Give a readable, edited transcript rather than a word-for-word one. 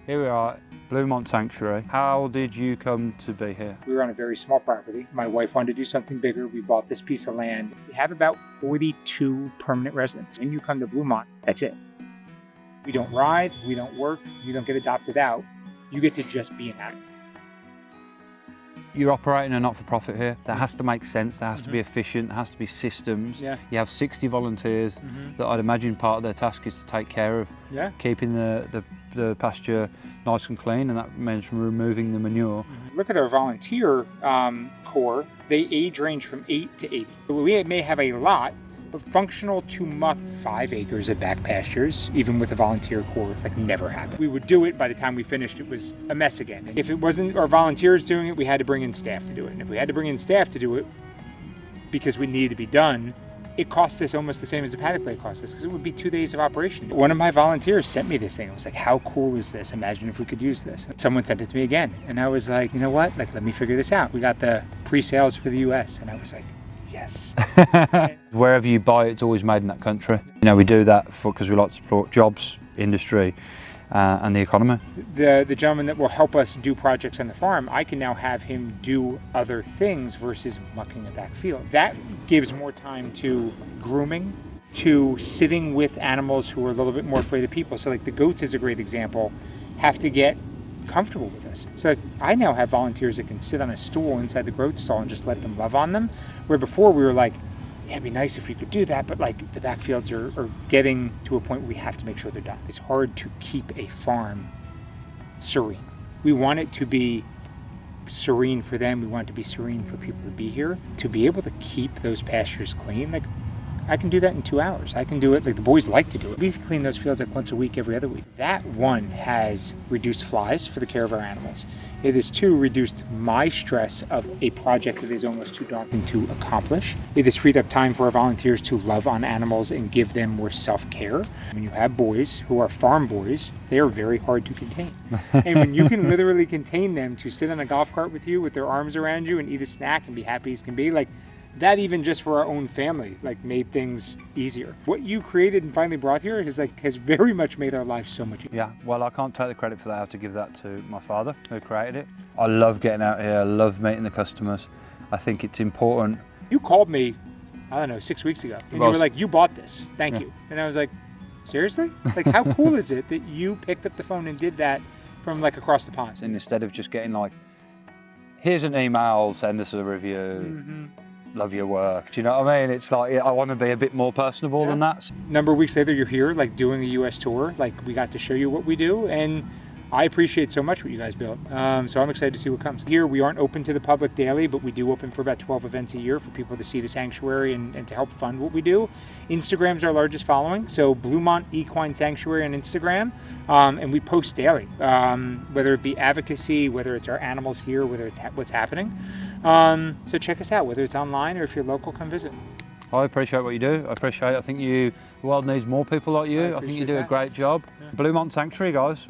Here we are, Bluemont Sanctuary. How did you come to be here? We were on a very small property. My wife wanted to do something bigger. We bought this piece of land. We have about 42 permanent residents. When you come to Bluemont, that's it. We don't ride, we don't work, you don't get adopted out. You get to just be an animal. You're operating a not-for-profit here. That has to make sense, that has to be efficient, there has to be systems. Yeah. You have 60 volunteers that I'd imagine part of their task is to take care of keeping the pasture nice and clean, and that means removing the manure. Look at our volunteer corps. They age range from 8 to 80. We may have a lot, but functional to muck 5 acres of back pastures, even with a volunteer corps, like never happened. We would do it. By the time we finished, it was a mess again. If it wasn't our volunteers doing it, we had to bring in staff to do it. And if we had to bring in staff to do it because we needed to be done, it cost us almost the same as the Paddock Blade cost us, because it would be 2 days of operation. One of my volunteers sent me this thing. I was like, how cool is this? Imagine if we could use this. Someone sent it to me again. And I was like, you know what? Like, let me figure this out. We got the pre-sales for the US. And I was like, yes. Wherever you buy, it's always made in that country. You know, we do that because we like to support jobs, industry, and the economy. The gentleman that will help us do projects on the farm, I can now have him do other things versus mucking the back field. That gives more time to grooming, to sitting with animals who are a little bit more afraid of people. So like the goats is a great example, have to get comfortable with us. So like, I now have volunteers that can sit on a stool inside the goat stall and just let them love on them, where before we were like, yeah, it'd be nice if we could do that, but like the backfields are getting to a point where we have to make sure they're done. It's hard to keep a farm serene. We want it to be serene for them. We want it to be serene for people to be here. To be able to keep those pastures clean, like I can do that in 2 hours. I can do it, like the boys like to do it. We clean those fields like once a week, every other week. That one has reduced flies for the care of our animals. It has too reduced my stress of a project that is almost too daunting to accomplish. It has freed up time for our volunteers to love on animals and give them more self-care. When you have boys who are farm boys, they are very hard to contain. And when you can literally contain them to sit on a golf cart with you with their arms around you and eat a snack and be happy as can be, like that even just for our own family, like made things easier. What you created and finally brought here has very much made our lives so much easier. Yeah, well, I can't take the credit for that. I have to give that to my father who created it. I love getting out here. I love meeting the customers. I think it's important. You called me, I don't know, 6 weeks ago, and you were like, you bought this, thank you. And I was like, seriously? Like, how cool is it that you picked up the phone and did that from like across the pond? And instead of just getting like, here's an email, send us a review. Love your work. Do you know what I mean? It's like, I want to be a bit more personable than that. Number of weeks later, you're here, like doing a US tour. Like we got to show you what we do, and I appreciate so much what you guys built. So I'm excited to see what comes. Here, we aren't open to the public daily, but we do open for about 12 events a year for people to see the sanctuary and to help fund what we do. Instagram's our largest following, so Bluemont Equine Sanctuary on Instagram, and we post daily, whether it be advocacy, whether it's our animals here, whether it's what's happening. So check us out, whether it's online or if you're local, come visit. I appreciate what you do. I appreciate it. I think the world needs more people like you. I think you do a great job. Bluemont Sanctuary, guys.